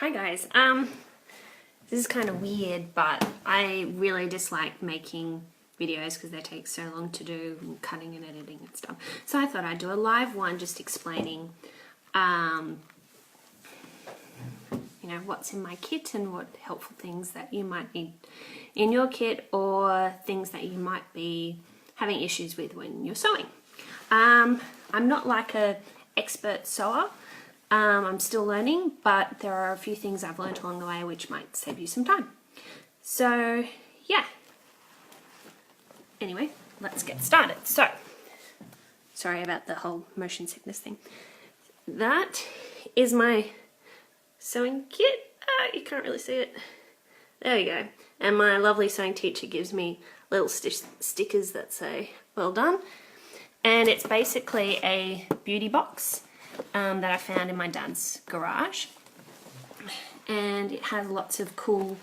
Hi guys, this is kind of weird, but I really dislike making videos because they take so long to do, and cutting and editing and stuff. So I thought I'd do a live one just explaining, you know, what's in my kit and what helpful things that you might need in your kit, or things that you might be having issues with when you're sewing. I'm not like an expert sewer. I'm still learning, but there are a few things I've learned along the way which might save you some time. So, yeah. Anyway, let's get started. So, sorry about the whole motion sickness thing. That is my sewing kit. You can't really see it. There we go. And my lovely sewing teacher gives me little stickers that say, well done. And it's basically a beauty box that I found in my dad's garage, and it has lots of cool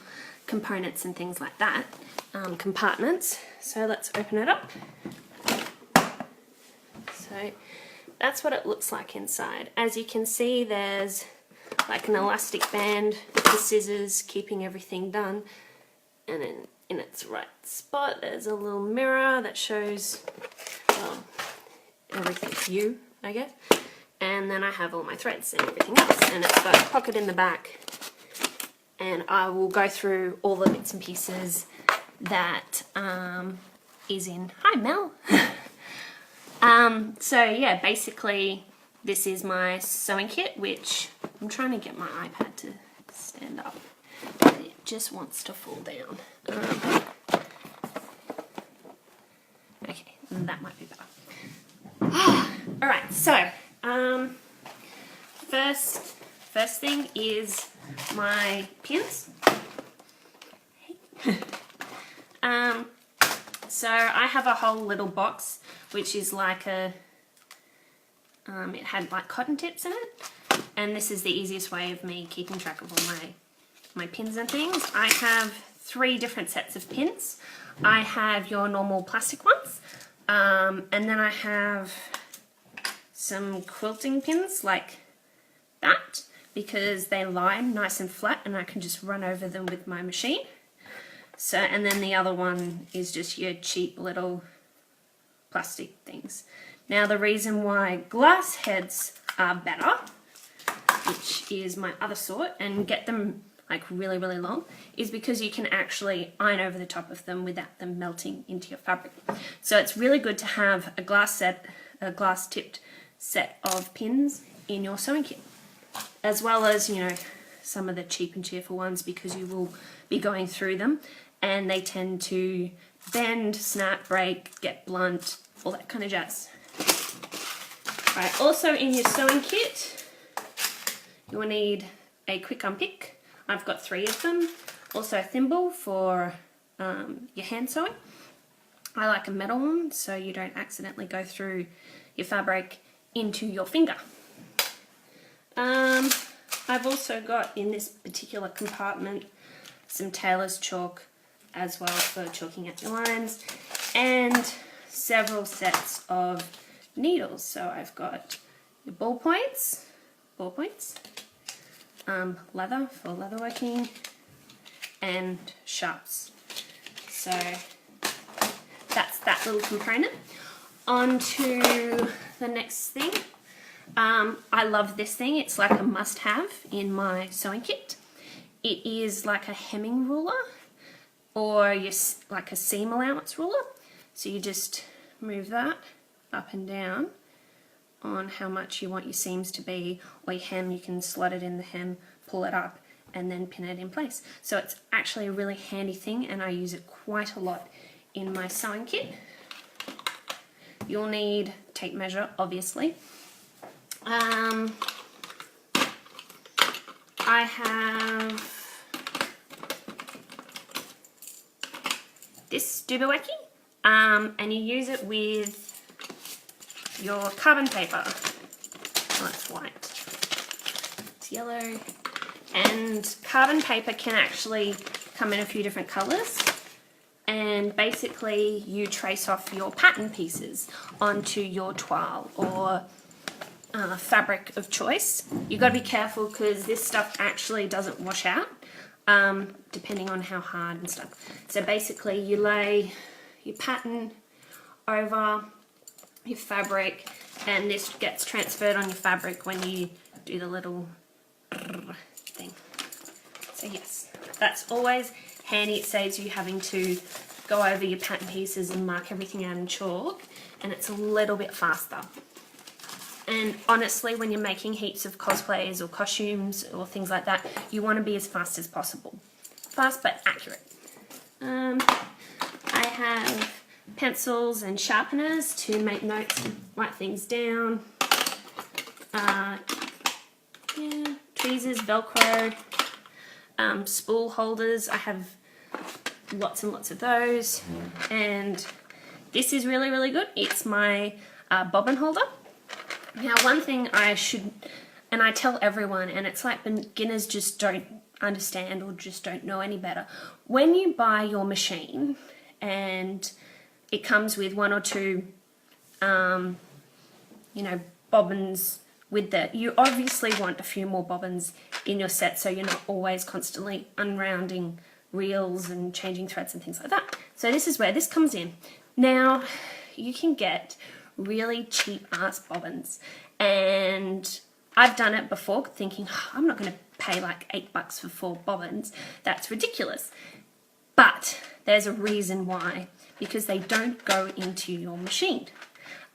components and things like that, compartments. So let's open it up. So that's what it looks like inside. As you can see, there's like an elastic band with the scissors keeping everything done, and in its right spot there's a little mirror that shows, well, everything's you, I guess. And then I have all my threads and everything else, and it's got a pocket in the back, and I will go through all the bits and pieces that is in. Hi Mel. So yeah, basically this is my sewing kit, which I'm trying to get my iPad to stand up, but it just wants to fall down. Okay, that might be better. Alright, so first thing is my pins. So I have a whole little box which is like a, it had like cotton tips in it, and this is the easiest way of me keeping track of all my pins and things. I have 3 different sets of pins. I have your normal plastic ones, and then I have some quilting pins like that, because they lie nice and flat and I can just run over them with my machine. So, and then the other one is just your cheap little plastic things. Now the reason why glass heads are better, which is my other sort, and get them like really long, is because you can actually iron over the top of them without them melting into your fabric. So it's really good to have a glass tipped set of pins in your sewing kit, as well as, you know, some of the cheap and cheerful ones, because you will be going through them and they tend to bend, snap, break, get blunt, all that kind of jazz. Right, also in your sewing kit you will need a quick unpick. I've got 3 of them. Also a thimble for your hand sewing. I like a metal one so you don't accidentally go through your fabric into your finger. I've also got in this particular compartment some tailor's chalk as well for chalking out your lines, and several sets of needles. So I've got your ball points, leather for leather working, and sharps. So that's that little component. On to the next thing. I love this thing. It's like a must-have in my sewing kit. It is like a hemming ruler, or like a seam allowance ruler. So you just move that up and down on how much you want your seams to be, or your hem. You can slot it in the hem, pull it up, and then pin it in place. So it's actually a really handy thing, and I use it quite a lot in my sewing kit. You'll need tape measure, obviously. I have this Dubaweki, and you use it with your carbon paper. Oh, it's white. It's yellow. And carbon paper can actually come in a few different colours. And basically you trace off your pattern pieces onto your toile or fabric of choice. You've got to be careful because this stuff actually doesn't wash out, depending on how hard and stuff. So basically you lay your pattern over your fabric, and this gets transferred on your fabric when you do the little thing. So yes, that's always handy. It saves you having to go over your pattern pieces and mark everything out in chalk, and it's a little bit faster. And honestly, when you're making heaps of cosplays or costumes or things like that, you want to be as fast as possible. Fast but accurate. I have pencils and sharpeners to make notes and write things down. Tweezers, Velcroed, spool holders. I have lots and lots of those. And this is really, really good. It's my bobbin holder. Now, one thing I should, and I tell everyone, and it's like beginners just don't understand or just don't know any better. When you buy your machine and it comes with one or two, bobbins with it, you obviously want a few more bobbins in your set so you're not always constantly unrounding reels and changing threads and things like that. So this is where this comes in. Now, you can get really cheap ass bobbins, and I've done it before thinking, I'm not going to pay like $8 for 4 bobbins. That's ridiculous. But there's a reason why, because they don't go into your machine.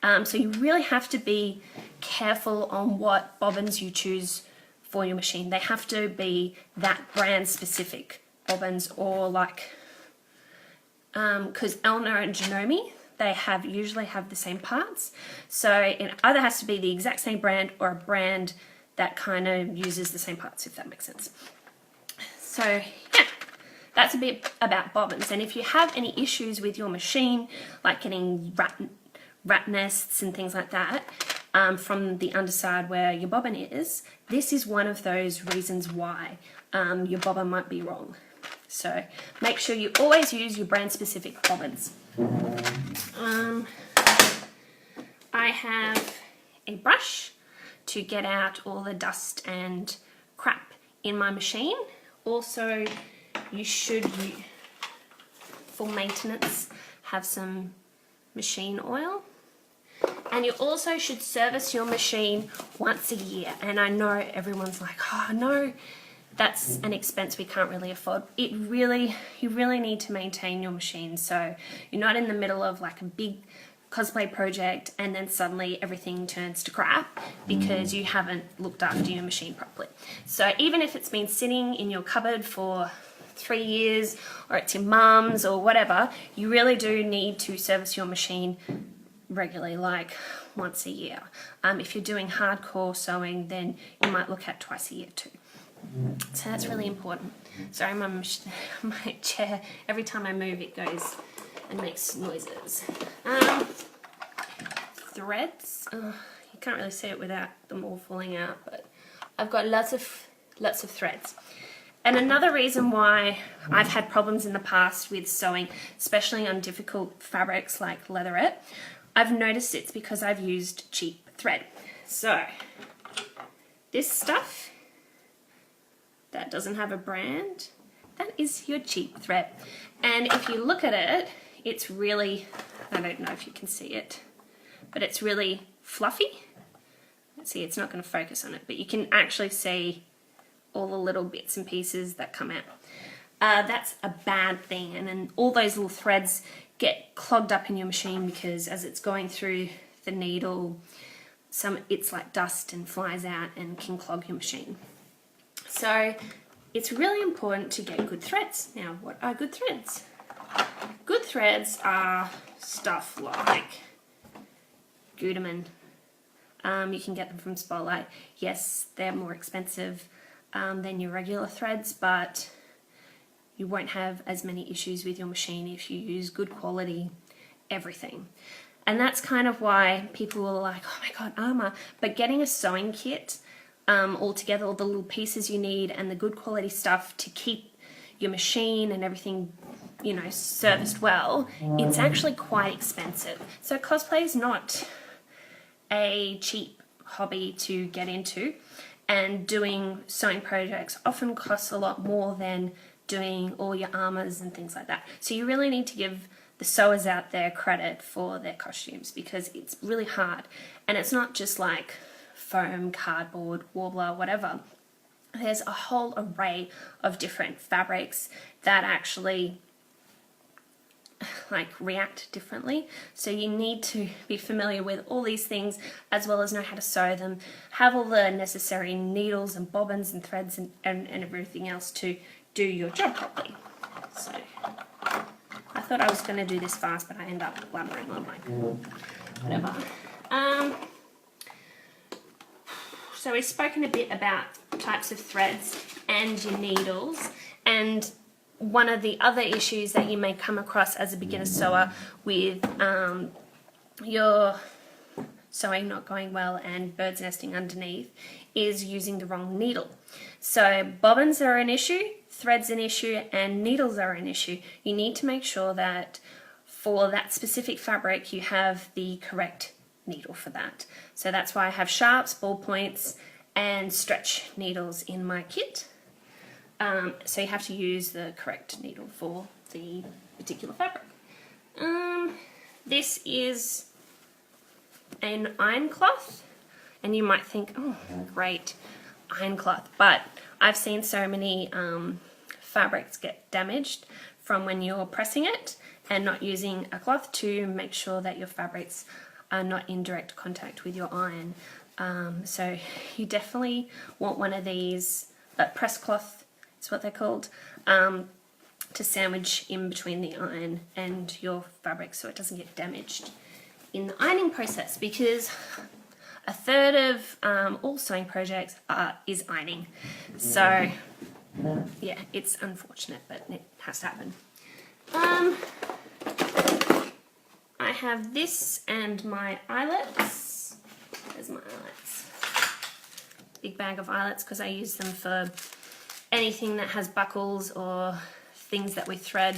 So you really have to be careful on what bobbins you choose for your machine. They have to be that brand specific bobbins, or like, because Elna and Janome, they usually have the same parts. So it either has to be the exact same brand or a brand that kind of uses the same parts, if that makes sense. So yeah, that's a bit about bobbins. And if you have any issues with your machine, like getting rat nests and things like that from the underside where your bobbin is, this is one of those reasons why your bobbin might be wrong. So make sure you always use your brand specific bobbins. I have a brush to get out all the dust and crap in my machine. Also, you should, for maintenance, have some machine oil. And you also should service your machine once a year. And I know everyone's like, oh no, that's an expense we can't really afford. You really need to maintain your machine so you're not in the middle of like a big cosplay project and then suddenly everything turns to crap because you haven't looked after your machine properly. So even if it's been sitting in your cupboard for 3 years, or it's your mum's or whatever, you really do need to service your machine regularly, like once a year. If you're doing hardcore sewing, then you might look at twice a year too. So that's really important. Sorry, my chair, every time I move it goes and makes noises. Threads. You can't really see it without them all falling out, but I've got lots of threads. And another reason why I've had problems in the past with sewing, especially on difficult fabrics like leatherette, I've noticed it's because I've used cheap thread. So this stuff that doesn't have a brand, that is your cheap thread. And if you look at it, it's really, I don't know if you can see it, but it's really fluffy. Let's see, it's not going to focus on it, but you can actually see all the little bits and pieces that come out. That's a bad thing, and then all those little threads get clogged up in your machine because as it's going through the needle, it's like dust and flies out and can clog your machine. So it's really important to get good threads. Now, what are good threads? Good threads are stuff like Gutermann. You can get them from Spotlight. Yes, they're more expensive than your regular threads, but you won't have as many issues with your machine if you use good quality everything. And that's kind of why people are like, oh my god, Armour. But getting a sewing kit all together, all the little pieces you need and the good quality stuff to keep your machine and everything, you know, serviced well, it's actually quite expensive. So cosplay is not a cheap hobby to get into, and doing sewing projects often costs a lot more than doing all your armors and things like that. So you really need to give the sewers out there credit for their costumes, because it's really hard, and it's not just like foam, cardboard, warbler, whatever. There's a whole array of different fabrics that actually like react differently, so you need to be familiar with all these things as well as know how to sew them, have all the necessary needles and bobbins and threads and everything else to do your job properly. So I thought I was going to do this fast, but I end up blabbering on, like whatever. So we've spoken a bit about types of threads and your needles, and one of the other issues that you may come across as a beginner sewer with your sewing not going well and birds nesting underneath is using the wrong needle. So bobbins are an issue, threads an issue, and needles are an issue. You need to make sure that for that specific fabric you have the correct needle for that. So that's why I have sharps, ballpoints, and stretch needles in my kit. So you have to use the correct needle for the particular fabric. This is an iron cloth, and you might think, oh great, iron cloth, but I've seen so many fabrics get damaged from when you're pressing it and not using a cloth to make sure that your fabrics are not in direct contact with your iron. So you definitely want one of these, press cloth is what they're called, to sandwich in between the iron and your fabric so it doesn't get damaged in the ironing process, because a third of all sewing projects is ironing. So yeah, it's unfortunate, but it has to happen. I have this and my eyelets. There's my eyelets. Big bag of eyelets because I use them for anything that has buckles or things that we thread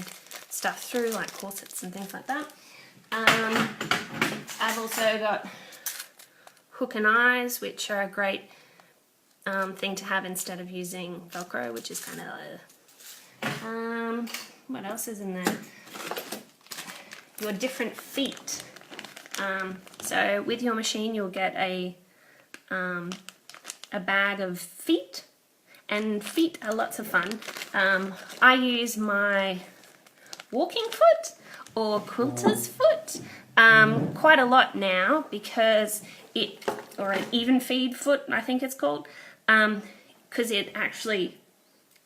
stuff through, like corsets and things like that. I've also got hook and eyes, which are a great thing to have instead of using Velcro, which is kind of what else is in there? Your different feet. So with your machine you'll get a bag of feet, and feet are lots of fun. I use my walking foot or quilter's foot quite a lot now, because or an even feed foot I think it's called, because it actually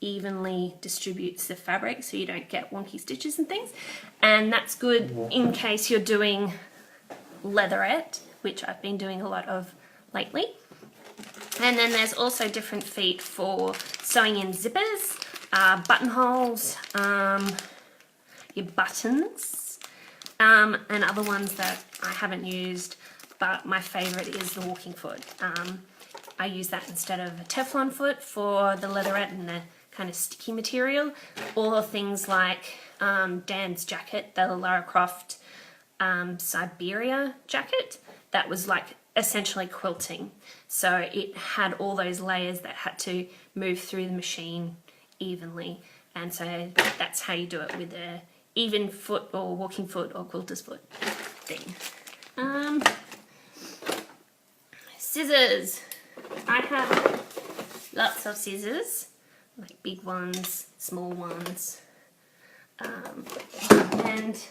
evenly distributes the fabric so you don't get wonky stitches and things, and that's good in case you're doing leatherette, which I've been doing a lot of lately. And then there's also different feet for sewing in zippers, buttonholes, your buttons, and other ones that I haven't used, but my favourite is the walking foot. I use that instead of a Teflon foot for the leatherette and the kind of sticky material, or things like Dan's jacket, the Lara Croft Siberia jacket, that was like essentially quilting. So it had all those layers that had to move through the machine evenly, and so that's how you do it with a even foot or walking foot or quilter's foot thing. Scissors. I have lots of scissors, like big ones, small ones, and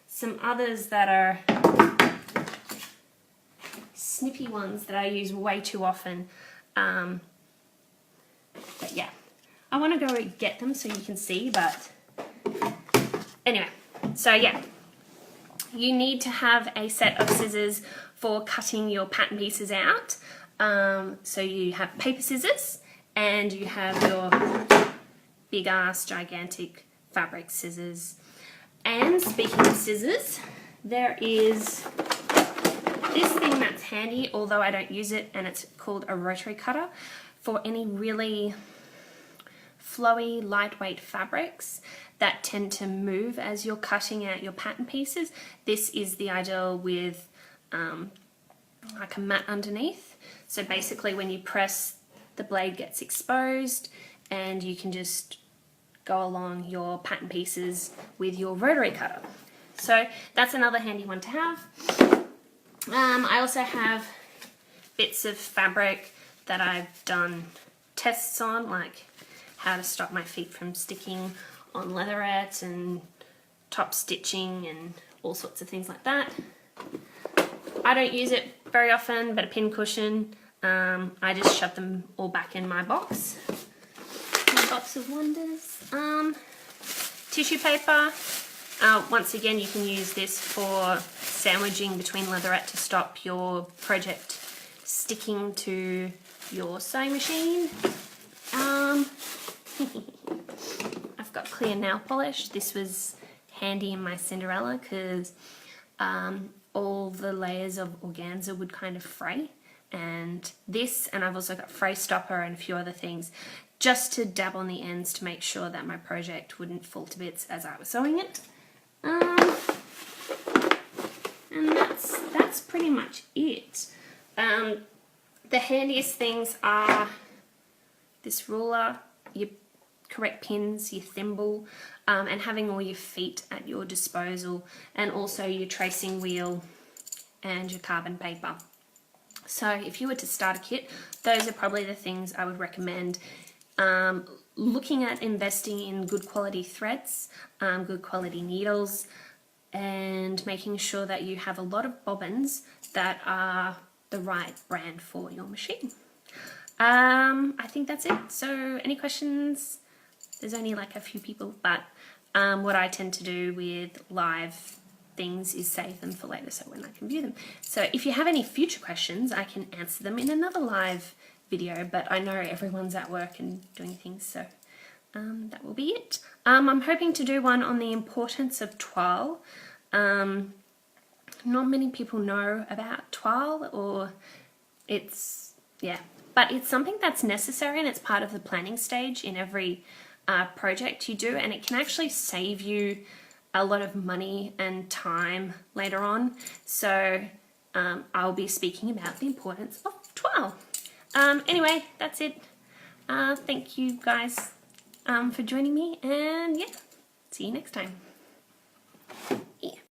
some others that are snippy ones that I use way too often. But yeah, I want to go get them so you can see, but anyway, so yeah, you need to have a set of scissors for cutting your pattern pieces out. So you have paper scissors and you have your big ass gigantic fabric scissors. And speaking of scissors, there is this thing that's handy, although I don't use it, and it's called a Rotary Cutter for any really flowy, lightweight fabrics that tend to move as you're cutting out your pattern pieces. This is the ideal with like a mat underneath. So basically when you press, the blade gets exposed and you can just go along your pattern pieces with your rotary cutter. So that's another handy one to have. I also have bits of fabric that I've done tests on, like how to stop my feet from sticking on leatherette and top stitching and all sorts of things like that. I don't use it very often, but a pin cushion, I just shove them all back in my box. My box of wonders. Tissue paper. Once again, you can use this for sandwiching between leatherette to stop your project sticking to your sewing machine. I've got clear nail polish. This was handy in my Cinderella because all the layers of organza would kind of fray, and I've also got fray stopper and a few other things just to dab on the ends to make sure that my project wouldn't fall to bits as I was sewing it. And that's pretty much it. The handiest things are this ruler, your correct pins, your thimble, and having all your feet at your disposal, and also your tracing wheel and your carbon paper. So if you were to start a kit, those are probably the things I would recommend. Looking at investing in good quality threads, good quality needles, and making sure that you have a lot of bobbins that are the right brand for your machine. I think that's it. So any questions? There's only like a few people, but what I tend to do with live things is save them for later so when I can view them. So if you have any future questions, I can answer them in another live video, but I know everyone's at work and doing things, so that will be it. I'm hoping to do one on the importance of toile. Not many people know about toile, or but it's something that's necessary and it's part of the planning stage in every project you do, and it can actually save you a lot of money and time later on. So I'll be speaking about the importance of toile. Anyway, that's it. Thank you guys for joining me, and yeah, see you next time.